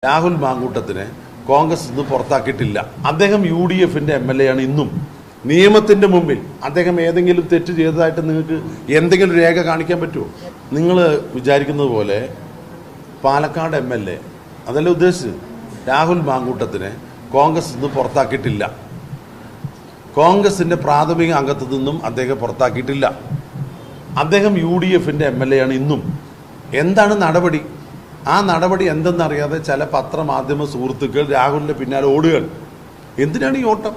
രാഹുൽ മാങ്കൂട്ടത്തിനെ കോൺഗ്രസ് ഇന്ന് പുറത്താക്കിയിട്ടില്ല. അദ്ദേഹം UDFന്റെ MLA ആണ് ഇന്നും. നിയമത്തിന്റെ മുമ്പിൽ അദ്ദേഹം ഏതെങ്കിലും തെറ്റ് ചെയ്തതായിട്ട് നിങ്ങൾക്ക് എന്തെങ്കിലും രേഖ കാണിക്കാൻ പറ്റുമോ? നിങ്ങൾ വിചാരിക്കുന്നത് പോലെ പാലക്കാട് MLA അതല്ല ഉദ്ദേശിച്ചത്. രാഹുൽ മാങ്കൂട്ടത്തിനെ കോൺഗ്രസ് ഇന്ന് പുറത്താക്കിയിട്ടില്ല. കോൺഗ്രസിന്റെ പ്രാഥമിക അംഗത്വത്തിൽ നിന്നും അദ്ദേഹം പുറത്താക്കിയിട്ടില്ല. അദ്ദേഹം UDFന്റെ MLA ആണ് ഇന്നും. എന്താണ് നടപടി? ആ നടപടി എന്തെന്നറിയാതെ ചില പത്രമാധ്യമ സുഹൃത്തുക്കൾ രാഹുലിൻ്റെ പിന്നാലെ ഓടുകയാണ്. എന്തിനാണ് ഈ ഓട്ടം?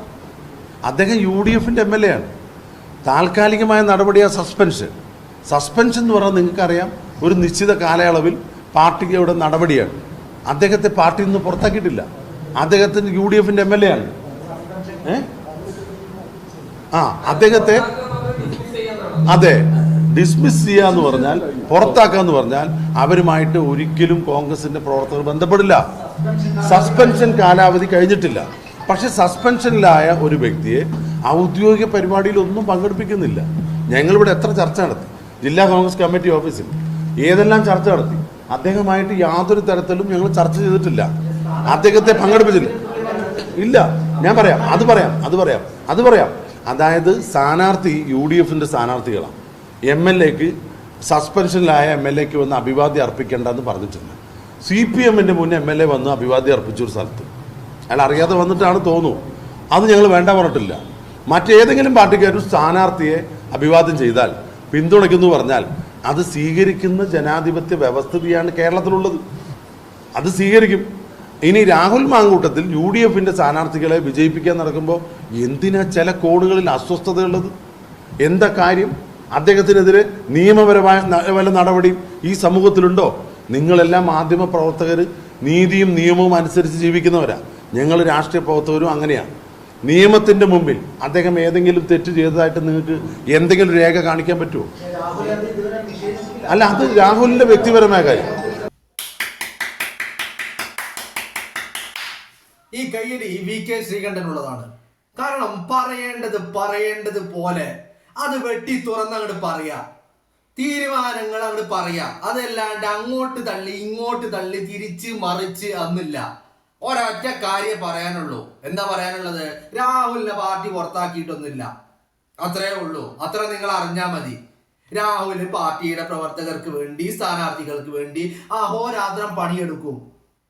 അദ്ദേഹം UDFന്റെ MLA ആണ്. താൽക്കാലികമായ നടപടിയാണ് സസ്പെൻഷൻ എന്ന് പറഞ്ഞാൽ നിങ്ങൾക്കറിയാം, ഒരു നിശ്ചിത കാലയളവിൽ പാർട്ടിയുടെ നടപടിയാണ്. അദ്ദേഹത്തെ പാർട്ടിയിൽ നിന്ന് പുറത്താക്കിയിട്ടില്ല. അദ്ദേഹത്തിന് UDFന്റെ MLA ആണ്. അദ്ദേഹത്തെ അതെ ഡിസ്മിസ് ചെയ്യുക എന്ന് പറഞ്ഞാൽ, പുറത്താക്കുക എന്ന് പറഞ്ഞാൽ അവരുമായിട്ട് ഒരിക്കലും കോൺഗ്രസിന്റെ പ്രവർത്തകർ ബന്ധപ്പെടില്ല. സസ്പെൻഷൻ കാലാവധി കഴിഞ്ഞിട്ടില്ല. പക്ഷെ സസ്പെൻഷനിലായ ഒരു വ്യക്തിയെ ഔദ്യോഗിക പരിപാടിയിൽ ഒന്നും പങ്കെടുപ്പിക്കുന്നില്ല. ഞങ്ങളിവിടെ എത്ര ചർച്ച നടത്തി, ജില്ലാ കോൺഗ്രസ് കമ്മിറ്റി ഓഫീസിൽ ഏതെല്ലാം ചർച്ച നടത്തി. അദ്ദേഹമായിട്ട് യാതൊരു തരത്തിലും ഞങ്ങൾ ചർച്ച ചെയ്തിട്ടില്ല. അദ്ദേഹത്തെ പങ്കെടുപ്പിച്ചില്ല. ഇല്ല, ഞാൻ പറയാം, അത് പറയാം. അതായത് സ്ഥാനാർത്ഥി UDFന്റെ സ്ഥാനാർത്ഥികളാണ്. MLAക്ക് സസ്പെൻഷനിലായ MLAക്ക് വന്ന് അഭിവാദ്യം അർപ്പിക്കേണ്ടെന്ന് പറഞ്ഞിട്ടുണ്ട്. CPMന്റെ മുന്നേ MLA വന്ന് അഭിവാദ്യം അർപ്പിച്ചൊരു സ്ഥലത്ത് അയാൾ അറിയാതെ വന്നിട്ടാണ് തോന്നുന്നു. അത് ഞങ്ങൾ വേണ്ട പറഞ്ഞിട്ടില്ല. മറ്റേതെങ്കിലും പാർട്ടിക്കാരും സ്ഥാനാർത്ഥിയെ അഭിവാദ്യം ചെയ്താൽ പിന്തുണയ്ക്കുന്നു പറഞ്ഞാൽ അത് സ്വീകരിക്കുന്ന ജനാധിപത്യ വ്യവസ്ഥിതിയാണ് കേരളത്തിലുള്ളത്. അത് സ്വീകരിക്കും. ഇനി രാഹുൽ മാങ്കൂട്ടത്തിൽ UDFന്റെ സ്ഥാനാർത്ഥികളെ വിജയിപ്പിക്കാൻ നടക്കുമ്പോൾ എന്തിനാ ചില കോണുകളിൽ അസ്വസ്ഥതയുള്ളത്? എന്താ കാര്യം? അദ്ദേഹത്തിനെതിരെ നിയമപരമായ വല്ല നടപടിയും ഈ സമൂഹത്തിലുണ്ടോ? നിങ്ങളെല്ലാം മാധ്യമ പ്രവർത്തകർ നീതിയും നിയമവും അനുസരിച്ച് ജീവിക്കുന്നവരാ. ഞങ്ങൾ രാഷ്ട്രീയ പ്രവർത്തകരും അങ്ങനെയാണ്. നിയമത്തിന്റെ മുമ്പിൽ അദ്ദേഹം ഏതെങ്കിലും തെറ്റ് ചെയ്തതായിട്ട് നിങ്ങൾക്ക് എന്തെങ്കിലും രേഖ കാണിക്കാൻ പറ്റുമോ? അല്ല, അത് രാഹുലിന്റെ വ്യക്തിപരമായ കാര്യം. ഈ കയ്യടി VK ശ്രീകണ്ഠനുള്ളതാണ്. കാരണം പറയേണ്ടത് പോലെ അത് വെട്ടി തുറന്നങ്ങോട്ട് പറയാ, തീരുമാനങ്ങൾ അങ്ങോട്ട് പറയാ. അതല്ലാണ്ട് അങ്ങോട്ട് തള്ളി ഇങ്ങോട്ട് തള്ളി തിരിച്ച് മറിച്ച് അന്നില്ല. ഒരൊറ്റ കാര്യം പറയാനുള്ളൂ. എന്താ പറയാനുള്ളത്? രാഹുലിനെ പാർട്ടി പുറത്താക്കിയിട്ടൊന്നുമില്ല. അത്രേ ഉള്ളൂ. അത്ര നിങ്ങൾ അറിഞ്ഞാൽ മതി. രാഹുൽ പാർട്ടിയുടെ പ്രവർത്തകർക്ക് വേണ്ടി, സ്ഥാനാർത്ഥികൾക്ക് വേണ്ടി അഹോരാത്രം പണിയെടുക്കും.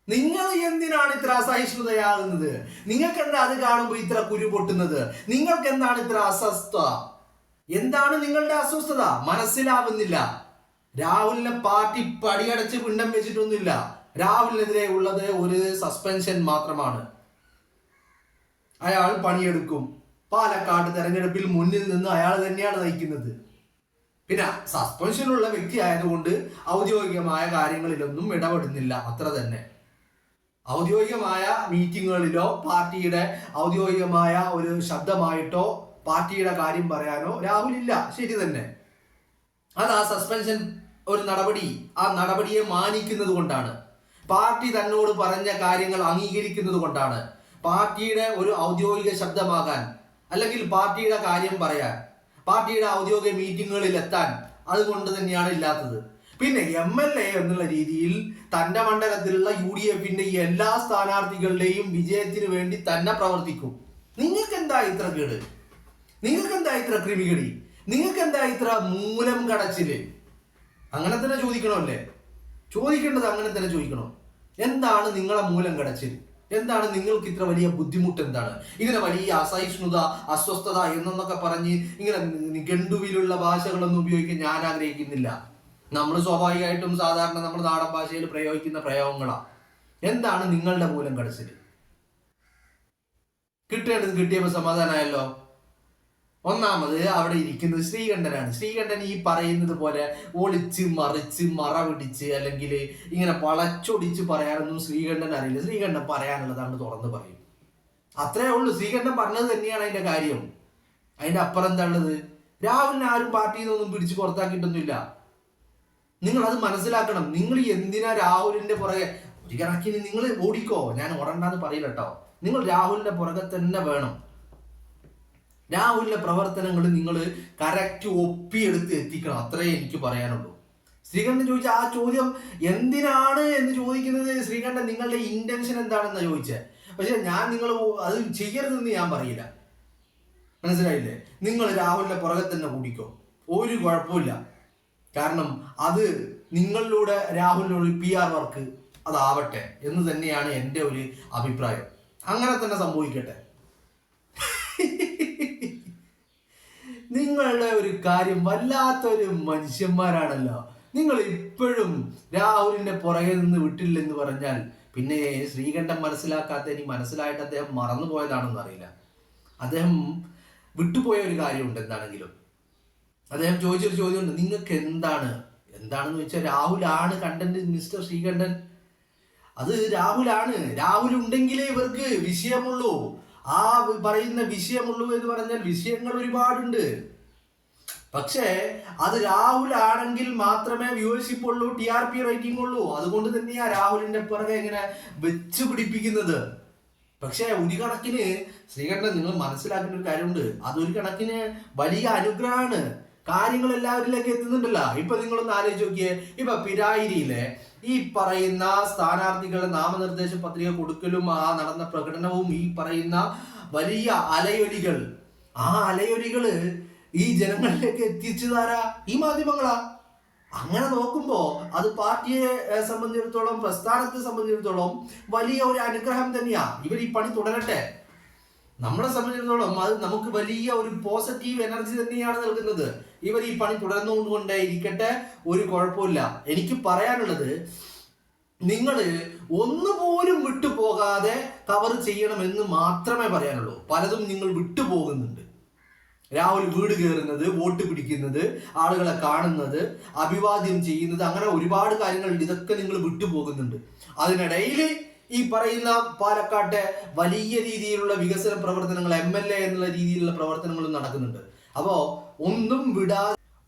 നിങ്ങൾ എന്തിനാണ് ഇത്ര അസഹിഷ്ണുതയാകുന്നത്? നിങ്ങൾക്ക് എന്താ അത് കാണുമ്പോൾ ഇത്ര കുരു പൊട്ടുന്നത്? നിങ്ങൾക്ക് എന്താണ് ഇത്ര അസ്വസ്ഥ? എന്താണ് നിങ്ങളുടെ അസ്വസ്ഥത? മനസ്സിലാവുന്നില്ല. രാഹുലിനെ പാർട്ടി പടിയടച്ച് പിണ്ടം വെച്ചിട്ടൊന്നുമില്ല. രാഹുലിനെതിരെ ഉള്ളത് ഒരു സസ്പെൻഷൻ മാത്രമാണ്. അയാൾ പണിയെടുക്കും. പാലക്കാട് തെരഞ്ഞെടുപ്പിൽ മുന്നിൽ നിന്ന് അയാൾ തന്നെയാണ് നയിക്കുന്നത്. പിന്നെ സസ്പെൻഷനുള്ള വ്യക്തി ആയതുകൊണ്ട് ഔദ്യോഗികമായ കാര്യങ്ങളിലൊന്നും ഇടപെടുന്നില്ല, അത്ര തന്നെ. ഔദ്യോഗികമായ മീറ്റിങ്ങുകളിലോ പാർട്ടിയുടെ ഔദ്യോഗികമായ ഒരു ശബ്ദമായിട്ടോ പാർട്ടിയുടെ കാര്യം പറയാനോ രാഹുലില്ല. ശരി തന്നെ. അത് ആ സസ്പെൻഷൻ ഒരു നടപടി, ആ നടപടിയെ മാനിക്കുന്നത് കൊണ്ടാണ്. പാർട്ടി തന്നോട് പറഞ്ഞ കാര്യങ്ങൾ അംഗീകരിക്കുന്നത് കൊണ്ടാണ്. പാർട്ടിയുടെ ഒരു ഔദ്യോഗിക ശബ്ദമാകാൻ, അല്ലെങ്കിൽ പാർട്ടിയുടെ കാര്യം പറയാൻ, പാർട്ടിയുടെ ഔദ്യോഗിക മീറ്റിങ്ങുകളിൽ എത്താൻ അതുകൊണ്ട് തന്നെയാണ് ഇല്ലാത്തത്. പിന്നെ MLA എന്നുള്ള രീതിയിൽ തന്റെ മണ്ഡലത്തിലുള്ള UDFന്റെ എല്ലാ സ്ഥാനാർത്ഥികളുടെയും വിജയത്തിന് വേണ്ടി തന്നെ പ്രവർത്തിക്കും. നിങ്ങൾക്ക് എന്താ ഇത്ര കേട്? നിങ്ങൾക്ക് എന്താ ഇത്ര ക്രിമികടി? നിങ്ങൾക്ക് എന്താ ഇത്ര മൂലം കടച്ചില്? അങ്ങനെ തന്നെ ചോദിക്കണമല്ലേ? ചോദിക്കേണ്ടത് അങ്ങനെ തന്നെ ചോദിക്കണം. എന്താണ് നിങ്ങളെ മൂലം കടച്ചിൽ? എന്താണ് നിങ്ങൾക്ക് ഇത്ര വലിയ ബുദ്ധിമുട്ട്? എന്താണ് ഇങ്ങനെ വലിയ അസഹിഷ്ണുത, അസ്വസ്ഥത എന്നൊക്കെ പറഞ്ഞ് ഇങ്ങനെ നിഘണ്ടുവിലുള്ള ഭാഷകളൊന്നും ഉപയോഗിക്കാൻ ഞാൻ ആഗ്രഹിക്കുന്നില്ല. നമ്മൾ സ്വാഭാവികമായിട്ടും സാധാരണ നമ്മൾ നാടൻ ഭാഷയിൽ പ്രയോഗിക്കുന്ന പ്രയോഗങ്ങളാണ്. എന്താണ് നിങ്ങളുടെ മൂലം കടച്ചിൽ? കിട്ടേണ്ടത് കിട്ടിയപ്പോൾ സമാധാനമായല്ലോ. ഒന്നാമത് അവിടെ ഇരിക്കുന്നത് ശ്രീകണ്ഠനാണ്. ശ്രീകണ്ഠൻ ഈ പറയുന്നത് പോലെ ഒളിച്ച് മറിച്ച് മറ പിടിച്ച് അല്ലെങ്കിൽ ഇങ്ങനെ വളച്ചൊടിച്ച് പറയാനൊന്നും ശ്രീകണ്ഠൻ അറിയില്ല. ശ്രീകണ്ഠൻ പറയാനുള്ളതാണ് തുറന്ന് പറയും. അത്രേ ഉള്ളൂ. ശ്രീകണ്ഠൻ പറഞ്ഞത് തന്നെയാണ് അതിന്റെ കാര്യം. അതിന്റെ അപ്പുറം എന്താ ഉള്ളത്? രാഹുലിനെ ആരും പാർട്ടിയിൽ നിന്നൊന്നും പിടിച്ച് പുറത്താക്കിയിട്ടൊന്നുമില്ല. നിങ്ങൾ അത് മനസ്സിലാക്കണം. നിങ്ങൾ എന്തിനാ രാഹുലിന്റെ പുറകെ? ഒരു കണക്കിന് നിങ്ങൾ ഓടിക്കോ, ഞാൻ ഓടണ്ടെന്ന് പറയില്ല കേട്ടോ. നിങ്ങൾ രാഹുലിന്റെ പുറകെ തന്നെ വേണം. രാഹുലിന്റെ പ്രവർത്തനങ്ങൾ നിങ്ങൾ കറക്റ്റ് ഒപ്പിയെടുത്ത് എത്തിക്കണം. അത്രേ എനിക്ക് പറയാനുള്ളൂ. ശ്രീകണ്ഠൻ ചോദിച്ച ആ ചോദ്യം എന്തിനാണ് എന്ന് ചോദിക്കുന്നത്. ശ്രീകണ്ഠൻ നിങ്ങളുടെ ഇന്റൻഷൻ എന്താണെന്നാ ചോദിച്ചത്. പക്ഷെ ഞാൻ നിങ്ങൾ അത് ചെയ്യരുതെന്ന് ഞാൻ പറയില്ല, മനസ്സിലായില്ലേ? നിങ്ങൾ രാഹുലിന്റെ പുറകെ തന്നെ കൂടിക്കോ, ഒരു കുഴപ്പമില്ല. കാരണം അത് നിങ്ങളിലൂടെ രാഹുലിനോട് PR വർക്ക് അതാവട്ടെ എന്ന് തന്നെയാണ് എൻ്റെ ഒരു അഭിപ്രായം. അങ്ങനെ തന്നെ സംഭവിക്കട്ടെ. നിങ്ങളുടെ ഒരു കാര്യം വല്ലാത്തൊരു മനുഷ്യന്മാരാണല്ലോ. നിങ്ങൾ ഇപ്പോഴും രാഹുലിന്റെ പുറകെ നിന്ന് വിട്ടില്ലെന്ന് പറഞ്ഞാൽ പിന്നെ ശ്രീകണ്ഠൻ മനസ്സിലാക്കാത്ത, ഇനി മനസ്സിലായിട്ട് അദ്ദേഹം മറന്നുപോയതാണെന്ന് അറിയില്ല. അദ്ദേഹം വിട്ടുപോയ ഒരു കാര്യമുണ്ട്. എന്താണെങ്കിലും അദ്ദേഹം ചോദിച്ചൊരു ചോദ്യമുണ്ട്, നിങ്ങൾക്ക് എന്താണെന്ന് വെച്ചാൽ രാഹുലാണ് കണ്ടന്റ് മിസ്റ്റർ ശ്രീകണ്ഠൻ. അത് രാഹുലാണ്. രാഹുൽ ഉണ്ടെങ്കിലേ ഇവർക്ക് വിഷയമുള്ളൂ. ആ പറയുന്ന വിഷയമുള്ളൂ എന്ന് പറഞ്ഞാൽ വിഷയങ്ങൾ ഒരുപാടുണ്ട്. പക്ഷേ അത് രാഹുൽ ആണെങ്കിൽ മാത്രമേ വ്യൂവർഷിപ്പ് ഉള്ളൂ, TRP റേറ്റിംഗ് ഉള്ളൂ. അതുകൊണ്ട് തന്നെയാ രാഹുലിന്റെ പുറകെ ഇങ്ങനെ വെച്ചു പിടിപ്പിക്കുന്നത്. പക്ഷെ ഒരു കണക്കിന് ശ്രീകണ്ഠൻ നിങ്ങൾ മനസ്സിലാക്കേണ്ട ഒരു കാര്യമുണ്ട്. അതൊരു കണക്കിന് വലിയ അനുഗ്രഹമാണ്. കാര്യങ്ങൾ എല്ലാവരിലേക്ക് എത്തുന്നുണ്ടല്ലോ. ഇപ്പൊ നിങ്ങളൊന്ന് ആലോചിച്ച് നോക്കിയേ. ഇപ്പൊ പിരായിരിയിലെ ഈ പറയുന്ന സ്ഥാനാർത്ഥികളുടെ നാമനിർദ്ദേശ പത്രിക കൊടുക്കലും ആ നടന്ന പ്രകടനവും ഈ പറയുന്ന വലിയ അലയൊലികൾ, ആ അലയൊലികള് ഈ ജനങ്ങളിലേക്ക് എത്തിച്ചതാരാ? ഈ മാധ്യമങ്ങളാ. അങ്ങനെ നോക്കുമ്പോ അത് പാർട്ടിയെ സംബന്ധിച്ചിടത്തോളം, പ്രസ്ഥാനത്തെ സംബന്ധിച്ചിടത്തോളം വലിയ ഒരു അനുഗ്രഹം തന്നെയാ. ഇവർ ഈ പണി തുടരട്ടെ. നമ്മളെ സംബന്ധിച്ചിടത്തോളം അത് നമുക്ക് വലിയ ഒരു പോസിറ്റീവ് എനർജി തന്നെയാണ് നൽകുന്നത്. ഇവർ ഈ പണി തുടർന്നുകൊണ്ടേ ഇരിക്കട്ടെ, ഒരു കുഴപ്പമില്ല. എനിക്ക് പറയാനുള്ളത്, നിങ്ങൾ ഒന്നുപോലും വിട്ടുപോകാതെ കവർ ചെയ്യണമെന്ന് മാത്രമേ പറയാനുള്ളൂ. പലതും നിങ്ങൾ വിട്ടുപോകുന്നുണ്ട്. രാഹുൽ വീട് കയറുന്നത്, വോട്ട് പിടിക്കുന്നത്, ആളുകളെ കാണുന്നത്, അഭിവാദ്യം ചെയ്യുന്നത്, അങ്ങനെ ഒരുപാട് കാര്യങ്ങളുണ്ട്. ഇതൊക്കെ നിങ്ങൾ വിട്ടുപോകുന്നുണ്ട്. അതിനിടയിൽ ഈ പറയുന്ന പാലക്കാട്ടെ വലിയ രീതിയിലുള്ള വികസന പ്രവർത്തനങ്ങൾ, MLA എന്നുള്ള രീതിയിലുള്ള പ്രവർത്തനങ്ങളും നടക്കുന്നുണ്ട്. അപ്പോ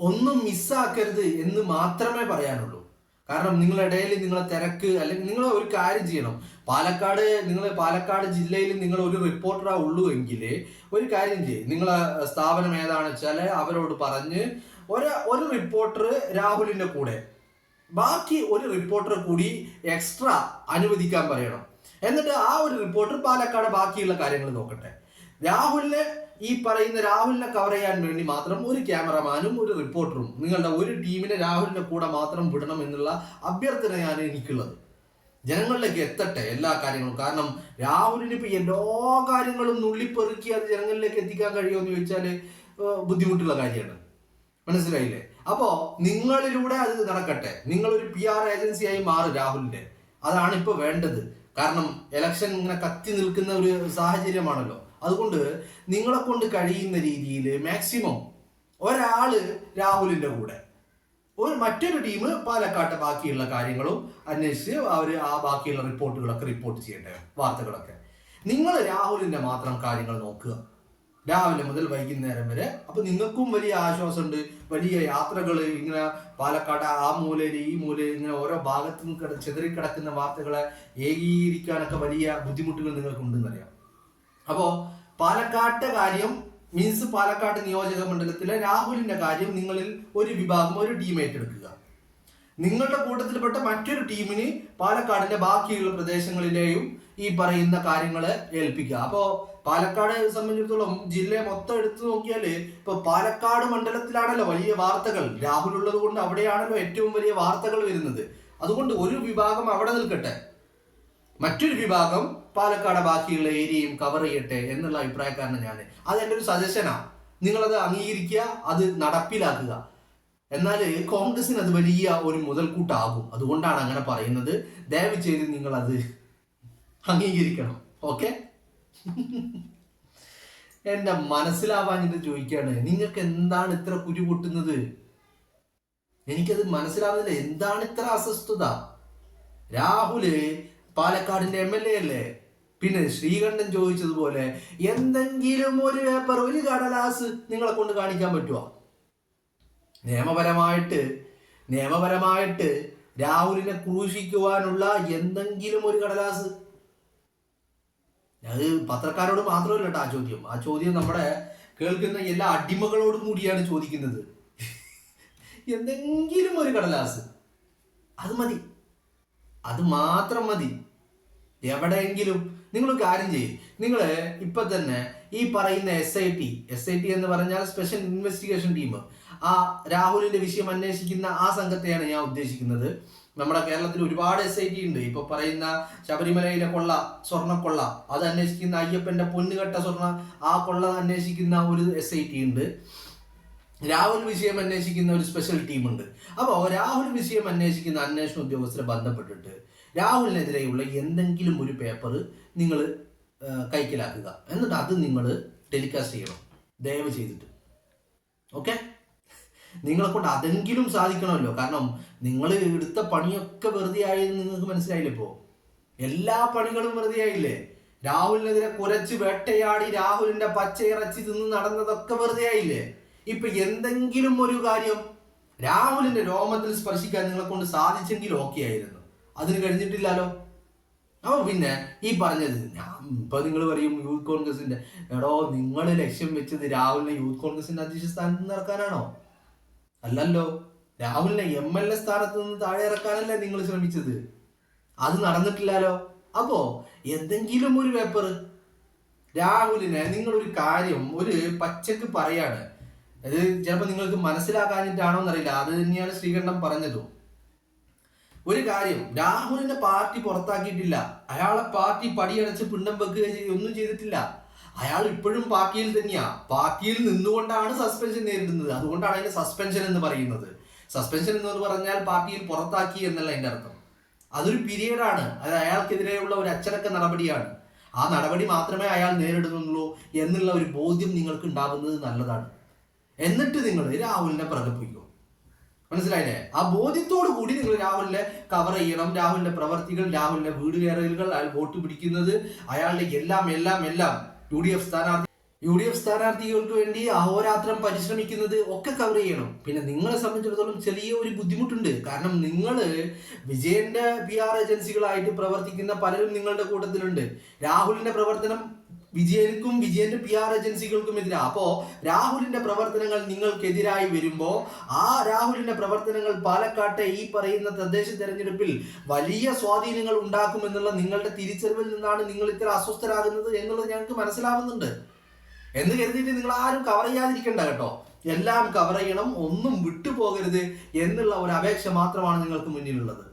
ഒന്നും മിസ്സാക്കരുത് എന്ന് മാത്രമേ പറയാനുള്ളൂ. കാരണം നിങ്ങളുടെ ഇടയിൽ നിങ്ങളെ തിരക്ക്, അല്ലെങ്കിൽ നിങ്ങൾ ഒരു കാര്യം ചെയ്യണം. പാലക്കാട് ജില്ലയിൽ നിങ്ങൾ ഒരു റിപ്പോർട്ടറാ ഉള്ളൂ എങ്കിൽ ഒരു കാര്യം ചെയ്യും. നിങ്ങളെ സ്ഥാപനം ഏതാണെന്ന് വെച്ചാൽ അവരോട് പറഞ്ഞ് ഒരു റിപ്പോർട്ടർ രാഹുലിന്റെ കൂടെ, ബാക്കി ഒരു റിപ്പോർട്ടർ കൂടി എക്സ്ട്രാ അനുവദിക്കാൻ പറയണം. എന്നിട്ട് ആ ഒരു റിപ്പോർട്ടർ പാലക്കാട് ബാക്കിയുള്ള കാര്യങ്ങൾ നോക്കട്ടെ. രാഹുലിനെ കവർ ചെയ്യാൻ വേണ്ടി മാത്രം ഒരു ക്യാമറമാനും ഒരു റിപ്പോർട്ടറും നിങ്ങളുടെ ഒരു ടീമിനെ രാഹുലിന്റെ കൂടെ മാത്രം വിടണം എന്നുള്ള അഭ്യർത്ഥനയാണ് എനിക്കുള്ളത്. ജനങ്ങളിലേക്ക് എത്തട്ടെ എല്ലാ കാര്യങ്ങളും. കാരണം രാഹുലിന് ഇപ്പൊ എല്ലാ കാര്യങ്ങളും നുള്ളിപ്പെറുക്കി അത് ജനങ്ങളിലേക്ക് എത്തിക്കാൻ കഴിയുമെന്ന് ചോദിച്ചാല് ബുദ്ധിമുട്ടുള്ള കാര്യമാണ്. മനസ്സിലായില്ലേ? അപ്പോ നിങ്ങളിലൂടെ അത് നടക്കട്ടെ. നിങ്ങളൊരു PR ഏജൻസിയായി മാറും രാഹുലിന്റെ. അതാണ് ഇപ്പൊ വേണ്ടത്. കാരണം ഇലക്ഷൻ ഇങ്ങനെ കത്തി നിൽക്കുന്ന ഒരു സാഹചര്യമാണല്ലോ. അതുകൊണ്ട് നിങ്ങളെ കൊണ്ട് കഴിയുന്ന രീതിയിൽ മാക്സിമം ഒരാള് രാഹുലിന്റെ കൂടെ, മറ്റൊരു ടീം പാലക്കാട്ടെ ബാക്കിയുള്ള കാര്യങ്ങളും അന്വേഷിച്ച് ആ ബാക്കിയുള്ള റിപ്പോർട്ടുകളൊക്കെ റിപ്പോർട്ട് ചെയ്യട്ടെ, വാർത്തകളൊക്കെ. നിങ്ങൾ രാഹുലിന്റെ മാത്രം കാര്യങ്ങൾ നോക്കുക രാവിലെ മുതൽ വൈകുന്നേരം വരെ. അപ്പൊ നിങ്ങൾക്കും വലിയ ആശ്വാസമുണ്ട്. വലിയ യാത്രകൾ ഇങ്ങനെ പാലക്കാട് ആ മൂലയിൽ ഈ മൂലയിൽ ഇങ്ങനെ ഓരോ ഭാഗത്തും ചിതറിക്കിടക്കുന്ന വാർത്തകളെ ഏകീകരിക്കാനൊക്കെ വലിയ ബുദ്ധിമുട്ടുകൾ നിങ്ങൾക്ക് ഉണ്ടെന്നറിയാം. അപ്പോ പാലക്കാട്ടെ കാര്യം മീൻസ് പാലക്കാട് നിയോജക മണ്ഡലത്തിലെ രാഹുലിന്റെ കാര്യം നിങ്ങളിൽ ഒരു വിഭാഗം, ഒരു ടീം ഏറ്റെടുക്കുക. നിങ്ങളുടെ കൂട്ടത്തിൽപ്പെട്ട മറ്റൊരു ടീമിന് പാലക്കാടിന്റെ ബാക്കിയുള്ള പ്രദേശങ്ങളിലെയും ഈ പറയുന്ന കാര്യങ്ങളെ ഏൽപ്പിക്കുക. അപ്പോ പാലക്കാട് സംബന്ധിച്ചിടത്തോളം ജില്ലയെ മൊത്തം എടുത്തു നോക്കിയാല് ഇപ്പൊ പാലക്കാട് മണ്ഡലത്തിലാണല്ലോ വലിയ വാർത്തകൾ. രാഹുൽ ഉള്ളത് കൊണ്ട് അവിടെയാണല്ലോ ഏറ്റവും വലിയ വാർത്തകൾ വരുന്നത്. അതുകൊണ്ട് ഒരു വിഭാഗം അവിടെ നിൽക്കട്ടെ, മറ്റൊരു വിഭാഗം പാലക്കാട് ബാക്കിയുള്ള ഏരിയയും കവർ ചെയ്യട്ടെ എന്നുള്ള അഭിപ്രായക്കാരനാണ് ഞാൻ. അത് എൻ്റെ ഒരു സജഷനാണ്. നിങ്ങളത് അംഗീകരിക്കുക, അത് നടപ്പിലാക്കുക. എന്നാൽ കോൺഗ്രസിന് അത് വലിയ ഒരു മുതൽക്കൂട്ടാകും. അതുകൊണ്ടാണ് അങ്ങനെ പറയുന്നത്. ദയവ് ചെയ്ത് നിങ്ങൾ അത് അംഗീകരിക്കണം. ഓക്കെ? എന്റെ മനസ്സിലാവാഞ്ഞിട്ട് ചോദിക്കാണ്, നിങ്ങൾക്ക് എന്താണ് ഇത്ര കുരു പൊട്ടുന്നത്? എനിക്കത് മനസ്സിലാവുന്നില്ല. എന്താണ് ഇത്ര അസ്വസ്ഥത? രാഹുല് പാലക്കാടിന്റെ MLA അല്ലേ? പിന്നെ ശ്രീകണ്ഠൻ ചോദിച്ചതുപോലെ എന്തെങ്കിലും ഒരു പേപ്പർ, ഒരു കടലാസ് നിങ്ങളെ കൊണ്ട് കാണിക്കാൻ പറ്റുമോ? നിയമപരമായിട്ട് രാഹുലിനെ ക്രൂശിക്കുവാനുള്ള എന്തെങ്കിലും ഒരു കടലാസ്? അത് പത്രക്കാരോട് മാത്രമല്ല കേട്ടോ ആ ചോദ്യം നമ്മുടെ കേൾക്കുന്ന എല്ലാ അടിമകളോടും കൂടിയാണ് ചോദിക്കുന്നത്. എന്തെങ്കിലും ഒരു കടലാസ് അത് മതി, അത് മാത്രം മതി. എവിടെയെങ്കിലും നിങ്ങൾ കാര്യം ചെയ്യും, നിങ്ങൾ ഇപ്പൊ തന്നെ ഈ പറയുന്ന SIT എന്ന് പറഞ്ഞാൽ സ്പെഷ്യൽ ഇൻവെസ്റ്റിഗേഷൻ ടീം, ആ രാഹുലിന്റെ വിഷയം അന്വേഷിക്കുന്ന ആ സംഘത്തെയാണ് ഞാൻ ഉദ്ദേശിക്കുന്നത്. നമ്മുടെ കേരളത്തിൽ ഒരുപാട് SIT ഉണ്ട്. ഇപ്പൊ പറയുന്ന ശബരിമലയിലെ കൊള്ള, സ്വർണ്ണക്കൊള്ള, അത് അന്വേഷിക്കുന്ന അയ്യപ്പന്റെ പൊന്നുകെട്ട സ്വർണ്ണ ആ കൊള്ള അന്വേഷിക്കുന്ന ഒരു SIT ഉണ്ട്. രാഹുൽ വിഷയം അന്വേഷിക്കുന്ന ഒരു സ്പെഷ്യൽ ടീമുണ്ട്. അപ്പോൾ രാഹുൽ വിഷയം അന്വേഷിക്കുന്ന അന്വേഷണ ഉദ്യോഗസ്ഥരെ ബന്ധപ്പെട്ടിട്ട് രാഹുലിനെതിരെയുള്ള എന്തെങ്കിലും ഒരു പേപ്പർ നിങ്ങൾ കൈക്കലാക്കുക, എന്നിട്ട് അത് നിങ്ങൾ ടെലികാസ്റ്റ് ചെയ്യണം ദയവ് ചെയ്തിട്ട്. ഓക്കെ, നിങ്ങളെ കൊണ്ട് അതെങ്കിലും സാധിക്കണമല്ലോ. കാരണം നിങ്ങൾ എടുത്ത പണിയൊക്കെ വെറുതെ ആയെന്ന് നിങ്ങൾക്ക് മനസ്സിലായില്ലേ? ഇപ്പോൾ എല്ലാ പണികളും വെറുതെ ആയില്ലേ? രാഹുലിനെതിരെ കുരച്ച് വേട്ടയാടി രാഹുലിന്റെ പച്ചയിറച്ചി തിന്ന് നടന്നതൊക്കെ വെറുതെ ആയില്ലേ? ഇപ്പൊ എന്തെങ്കിലും ഒരു കാര്യം രാഹുലിന്റെ രോമത്തിൽ സ്പർശിക്കാൻ നിങ്ങളെ കൊണ്ട് സാധിച്ചെങ്കിൽ ഓക്കെ ആയിരുന്നു. അതിന് കഴിഞ്ഞിട്ടില്ലല്ലോ. അപ്പൊ പിന്നെ ഈ പറഞ്ഞത് ഇപ്പൊ നിങ്ങൾ പറയും യൂത്ത് കോൺഗ്രസിന്റെ, എടോ നിങ്ങൾ ലക്ഷ്യം വെച്ചത് രാഹുലിനെ യൂത്ത് കോൺഗ്രസിന്റെ അധ്യക്ഷ സ്ഥാനത്ത് നിന്ന് ഇറക്കാനാണോ? അല്ലല്ലോ, രാഹുലിനെ MLA സ്ഥാനത്ത് നിന്ന് താഴെ ഇറക്കാനല്ലേ നിങ്ങൾ ശ്രമിച്ചത്. അത് നടന്നിട്ടില്ലല്ലോ. അപ്പോ എന്തെങ്കിലും ഒരു പേപ്പർ രാഹുലിനെ നിങ്ങളൊരു കാര്യം ഒരു പച്ചക്ക് പറയാണ്. അത് ചിലപ്പോൾ നിങ്ങൾക്ക് മനസ്സിലാക്കാഞ്ഞിട്ടാണോ എന്നറിയില്ല. അത് തന്നെയാണ് ശ്രീകണ്ഠൻ പറഞ്ഞതും. ഒരു കാര്യം, രാഹുലിന്റെ പാർട്ടി പുറത്താക്കിയിട്ടില്ല, അയാളെ പാർട്ടി പടിയടച്ച് പിണ്ടം വെക്കുകയോ ഒന്നും ചെയ്തിട്ടില്ല. അയാൾ ഇപ്പോഴും പാർട്ടിയിൽ തന്നെയാ. പാർട്ടിയിൽ നിന്നുകൊണ്ടാണ് സസ്പെൻഷൻ നേരിടുന്നത്. അതുകൊണ്ടാണ് അതിന് സസ്പെൻഷൻ എന്ന് പറയുന്നത്. സസ്പെൻഷൻ എന്ന് പറഞ്ഞാൽ പാർട്ടിയിൽ പുറത്താക്കി എന്നല്ല അതിന്റെ അർത്ഥം. അതൊരു പീരീഡാണ്. അത് അയാൾക്കെതിരെയുള്ള ഒരു അച്ചടക്ക നടപടിയാണ്. ആ നടപടി മാത്രമേ അയാൾ നേരിടുന്നുള്ളൂ എന്നുള്ള ഒരു ബോധ്യം നിങ്ങൾക്ക് ഉണ്ടാവുന്നത് നല്ലതാണ്. എന്നിട്ട് നിങ്ങൾ രാഹുലിനെ പ്രകടിപ്പിക്കും. മനസ്സിലായില്ലേ? ആ ബോധ്യത്തോടു കൂടി നിങ്ങൾ രാഹുലിനെ കവർ ചെയ്യണം. രാഹുലിന്റെ പ്രവർത്തികൾ, രാഹുലിന്റെ വീട് കയറലുകൾ, അയാൾ വോട്ട് പിടിക്കുന്നത്, അയാളുടെ എല്ലാം UDF സ്ഥാനാർത്ഥികൾക്ക് വേണ്ടി അഹോരാത്രം പരിശ്രമിക്കുന്നത് ഒക്കെ കവർ ചെയ്യണം. പിന്നെ നിങ്ങളെ സംബന്ധിച്ചിടത്തോളം ചെറിയ ഒരു ബുദ്ധിമുട്ടുണ്ട്. കാരണം നിങ്ങൾ വിജയന്റെ PR ഏജൻസികളായിട്ട് പ്രവർത്തിക്കുന്ന പലരും നിങ്ങളുടെ കൂട്ടത്തിലുണ്ട്. രാഹുലിന്റെ പ്രവർത്തനം വിജയനും വിജയന്റെ PR ഏജൻസികൾക്കും എതിരാ. അപ്പോ രാഹുലിന്റെ പ്രവർത്തനങ്ങൾ നിങ്ങൾക്കെതിരായി വരുമ്പോ ആ രാഹുലിന്റെ പ്രവർത്തനങ്ങൾ പാലക്കാട്ടെ ഈ പറയുന്ന തദ്ദേശ തെരഞ്ഞെടുപ്പിൽ വലിയ സ്വാധീനങ്ങൾ ഉണ്ടാക്കുമെന്നുള്ള നിങ്ങളുടെ തിരിച്ചറിവിൽ നിന്നാണ് നിങ്ങൾ ഇത്ര അസ്വസ്ഥരാകുന്നത് എന്നുള്ളത് ഞങ്ങൾക്ക് മനസ്സിലാവുന്നുണ്ട്. എന്ന് കരുതിയിട്ട് നിങ്ങൾ ആരും കവർ ചെയ്യാതിരിക്കണ്ട കേട്ടോ. എല്ലാം കവർ ചെയ്യണം, ഒന്നും വിട്ടുപോകരുത് എന്നുള്ള ഒരു അപേക്ഷ മാത്രമാണ് നിങ്ങൾക്ക് മുന്നിലുള്ളത്.